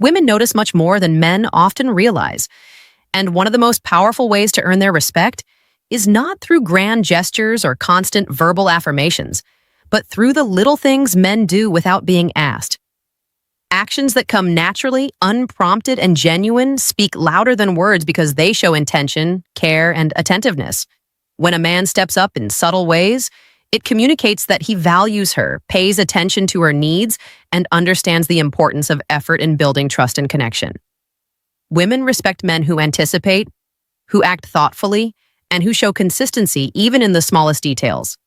Women notice much more than men often realize, and one of the most powerful ways to earn their respect is not through grand gestures or constant verbal affirmations, but through the little things men do without being asked. Actions that come naturally, unprompted, and genuine speak louder than words because they show intention, care, and attentiveness. When a man steps up in subtle ways, it communicates that he values her, pays attention to her needs, and understands the importance of effort in building trust and connection. Women respect men who anticipate, who act thoughtfully, and who show consistency even in the smallest details.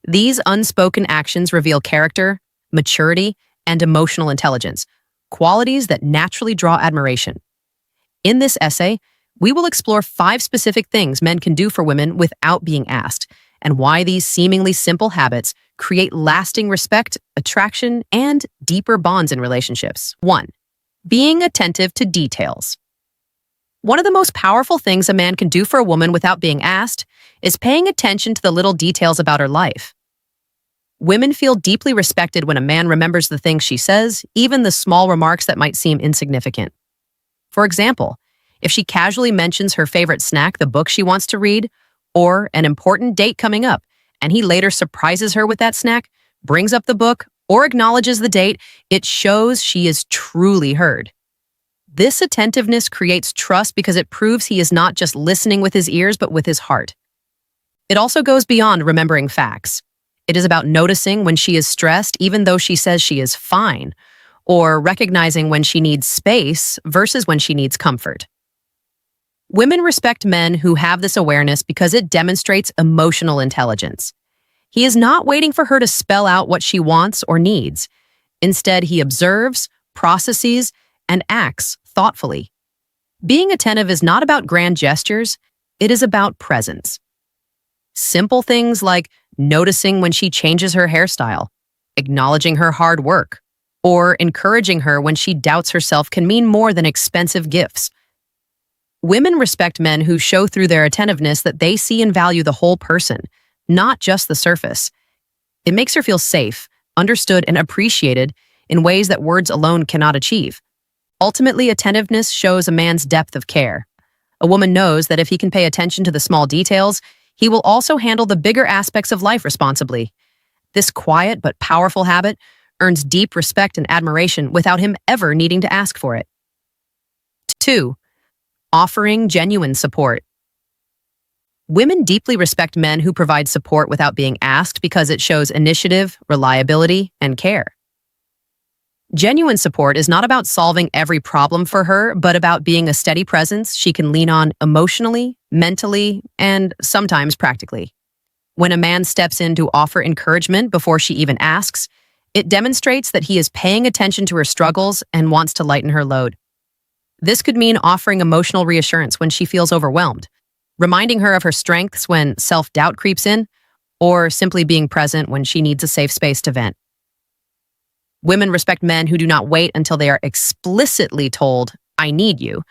These unspoken actions reveal character, maturity, and emotional intelligence, qualities that naturally draw admiration. In this essay, we will explore 5 specific things men can do for women without being asked, and why these seemingly simple habits create lasting respect, attraction, and deeper bonds in relationships. 1. Being attentive to details. One of the most powerful things a man can do for a woman without being asked is paying attention to the little details about her life. Women feel deeply respected when a man remembers the things she says, even the small remarks that might seem insignificant. For example, if she casually mentions her favorite snack, the book she wants to read, or an important date coming up, and he later surprises her with that snack, brings up the book, or acknowledges the date, it shows she is truly heard. This attentiveness creates trust because it proves he is not just listening with his ears, but with his heart. It also goes beyond remembering facts. It is about noticing when she is stressed, even though she says she is fine, or recognizing when she needs space versus when she needs comfort. Women respect men who have this awareness because it demonstrates emotional intelligence. He is not waiting for her to spell out what she wants or needs. Instead, he observes, processes, and acts thoughtfully. Being attentive is not about grand gestures, it is about presence. Simple things like noticing when she changes her hairstyle, acknowledging her hard work, or encouraging her when she doubts herself can mean more than expensive gifts. Women respect men who show through their attentiveness that they see and value the whole person, not just the surface. It makes her feel safe, understood, and appreciated in ways that words alone cannot achieve. Ultimately, attentiveness shows a man's depth of care. A woman knows that if he can pay attention to the small details, he will also handle the bigger aspects of life responsibly. This quiet but powerful habit earns deep respect and admiration without him ever needing to ask for it. 2. Offering genuine support. Women deeply respect men who provide support without being asked because it shows initiative, reliability, and care. Genuine support is not about solving every problem for her, but about being a steady presence she can lean on emotionally, mentally, and sometimes practically. When a man steps in to offer encouragement before she even asks, it demonstrates that he is paying attention to her struggles and wants to lighten her load. This could mean offering emotional reassurance when she feels overwhelmed, reminding her of her strengths when self-doubt creeps in, or simply being present when she needs a safe space to vent. Women respect men who do not wait until they are explicitly told, "I need you,"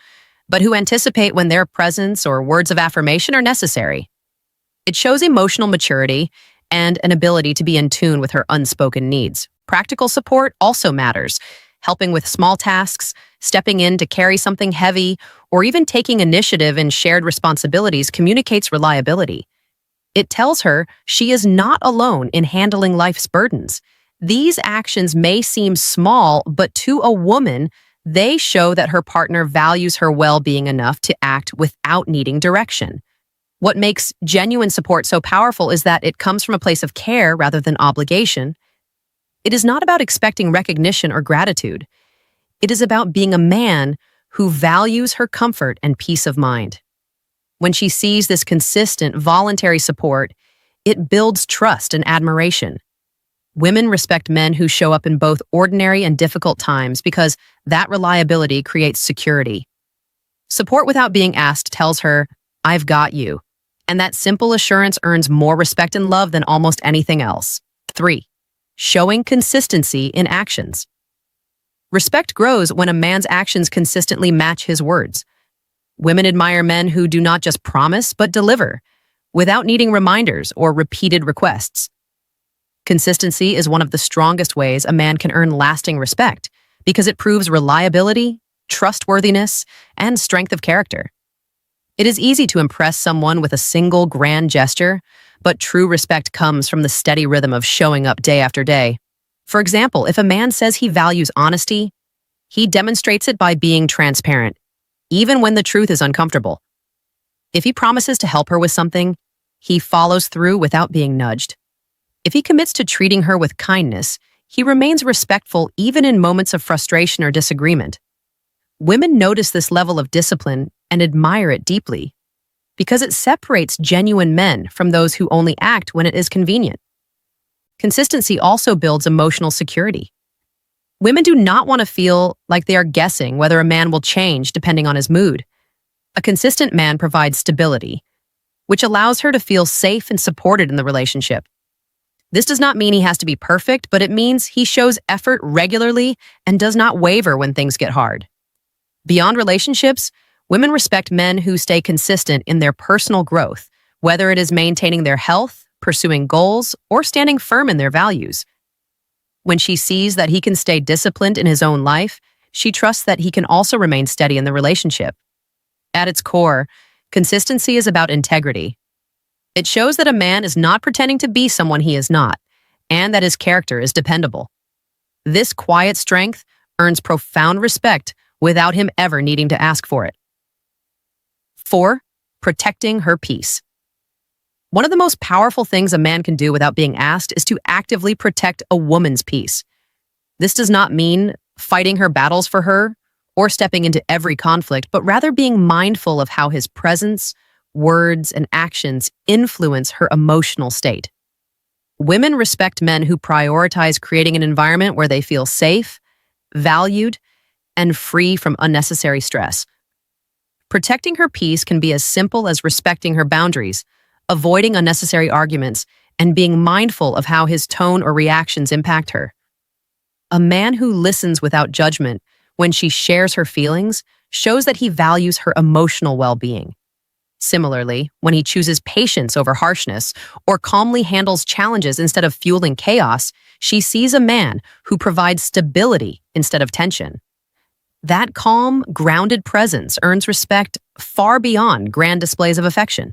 but who anticipate when their presence or words of affirmation are necessary. It shows emotional maturity and an ability to be in tune with her unspoken needs. Practical support also matters. Helping with small tasks, stepping in to carry something heavy, or even taking initiative in shared responsibilities communicates reliability. It tells her she is not alone in handling life's burdens. These actions may seem small, but to a woman, they show that her partner values her well-being enough to act without needing direction. What makes genuine support so powerful is that it comes from a place of care rather than obligation. It is not about expecting recognition or gratitude. It is about being a man who values her comfort and peace of mind. When she sees this consistent, voluntary support, it builds trust and admiration. Women respect men who show up in both ordinary and difficult times because that reliability creates security. Support without being asked tells her, "I've got you," and that simple assurance earns more respect and love than almost anything else. 3. Showing consistency in actions. Respect grows when a man's actions consistently match his words. Women admire men who do not just promise, but deliver, without needing reminders or repeated requests. Consistency is one of the strongest ways a man can earn lasting respect because it proves reliability, trustworthiness, and strength of character. It is easy to impress someone with a single grand gesture, but true respect comes from the steady rhythm of showing up day after day. For example, if a man says he values honesty, he demonstrates it by being transparent, even when the truth is uncomfortable. If he promises to help her with something, he follows through without being nudged. If he commits to treating her with kindness, he remains respectful even in moments of frustration or disagreement. Women notice this level of discipline and admire it deeply because it separates genuine men from those who only act when it is convenient. Consistency also builds emotional security. Women do not want to feel like they are guessing whether a man will change depending on his mood. A consistent man provides stability, which allows her to feel safe and supported in the relationship. This does not mean he has to be perfect, but it means he shows effort regularly and does not waver when things get hard. Beyond relationships, women respect men who stay consistent in their personal growth, whether it is maintaining their health, pursuing goals, or standing firm in their values. When she sees that he can stay disciplined in his own life, she trusts that he can also remain steady in the relationship. At its core, consistency is about integrity. It shows that a man is not pretending to be someone he is not, and that his character is dependable. This quiet strength earns profound respect without him ever needing to ask for it. 4. Protecting her peace. One of the most powerful things a man can do without being asked is to actively protect a woman's peace. This does not mean fighting her battles for her or stepping into every conflict, but rather being mindful of how his presence, words, and actions influence her emotional state. Women respect men who prioritize creating an environment where they feel safe, valued, and free from unnecessary stress. Protecting her peace can be as simple as respecting her boundaries, avoiding unnecessary arguments, and being mindful of how his tone or reactions impact her. A man who listens without judgment when she shares her feelings shows that he values her emotional well-being. Similarly, when he chooses patience over harshness or calmly handles challenges instead of fueling chaos, she sees a man who provides stability instead of tension. That calm, grounded presence earns respect far beyond grand displays of affection.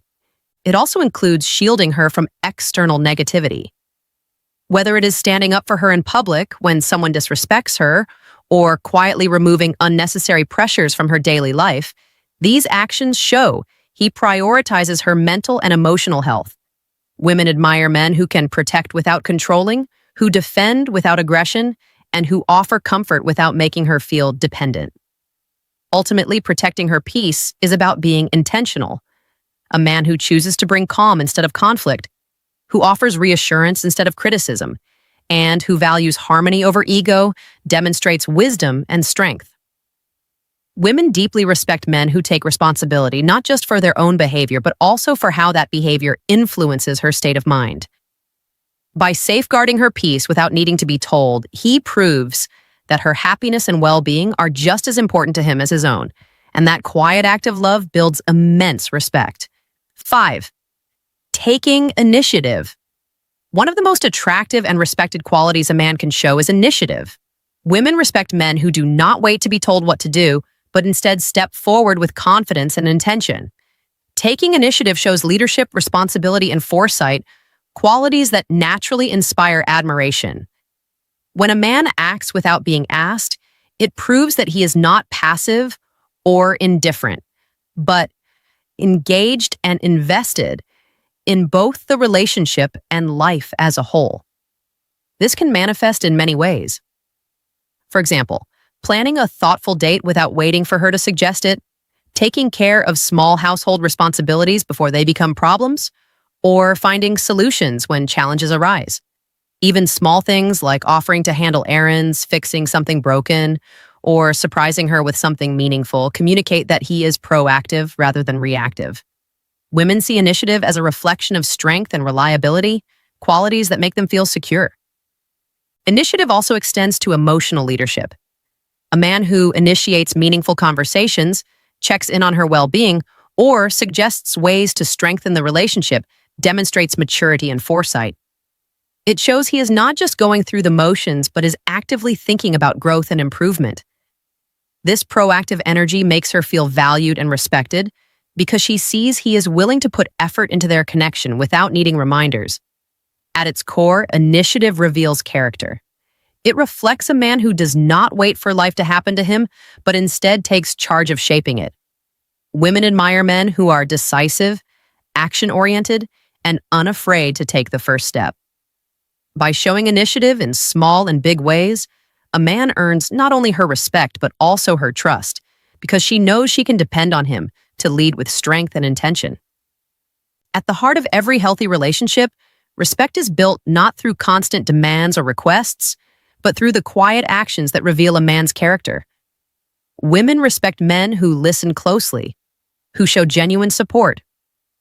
It also includes shielding her from external negativity. Whether it is standing up for her in public when someone disrespects her, or quietly removing unnecessary pressures from her daily life, these actions show he prioritizes her mental and emotional health. Women admire men who can protect without controlling, who defend without aggression, and who offer comfort without making her feel dependent. Ultimately, protecting her peace is about being intentional. A man who chooses to bring calm instead of conflict, who offers reassurance instead of criticism, and who values harmony over ego, demonstrates wisdom and strength. Women deeply respect men who take responsibility not just for their own behavior, but also for how that behavior influences her state of mind. By safeguarding her peace without needing to be told, he proves that her happiness and well-being are just as important to him as his own, and that quiet act of love builds immense respect. 5. Taking initiative. One of the most attractive and respected qualities a man can show is initiative. Women respect men who do not wait to be told what to do, but instead step forward with confidence and intention. Taking initiative shows leadership, responsibility, and foresight, qualities that naturally inspire admiration. When a man acts without being asked, it proves that he is not passive or indifferent, but engaged and invested in both the relationship and life as a whole. This can manifest in many ways. For example, planning a thoughtful date without waiting for her to suggest it, taking care of small household responsibilities before they become problems, or finding solutions when challenges arise. Even small things like offering to handle errands, fixing something broken, or surprising her with something meaningful communicate that he is proactive rather than reactive. Women see initiative as a reflection of strength and reliability, qualities that make them feel secure. Initiative also extends to emotional leadership. A man who initiates meaningful conversations, checks in on her well-being, or suggests ways to strengthen the relationship demonstrates maturity and foresight. It shows he is not just going through the motions, but is actively thinking about growth and improvement. This proactive energy makes her feel valued and respected because she sees he is willing to put effort into their connection without needing reminders. At its core, initiative reveals character. It reflects a man who does not wait for life to happen to him, but instead takes charge of shaping it. Women admire men who are decisive, action-oriented, and unafraid to take the first step. By showing initiative in small and big ways, a man earns not only her respect but also her trust, because she knows she can depend on him to lead with strength and intention. At the heart of every healthy relationship, respect is built not through constant demands or requests, but through the quiet actions that reveal a man's character. Women respect men who listen closely, who show genuine support,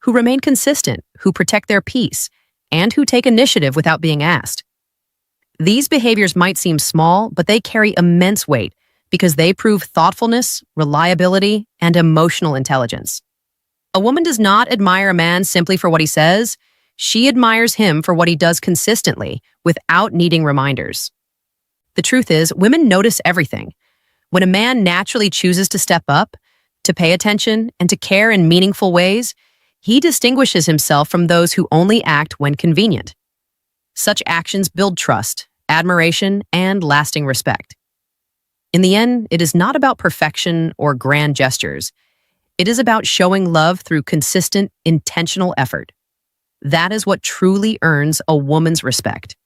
who remain consistent, who protect their peace, and who take initiative without being asked. These behaviors might seem small, but they carry immense weight because they prove thoughtfulness, reliability, and emotional intelligence. A woman does not admire a man simply for what he says. She admires him for what he does consistently without needing reminders. The truth is, women notice everything. When a man naturally chooses to step up, to pay attention, and to care in meaningful ways, he distinguishes himself from those who only act when convenient. Such actions build trust, admiration, and lasting respect. In the end, it is not about perfection or grand gestures. It is about showing love through consistent, intentional effort. That is what truly earns a woman's respect.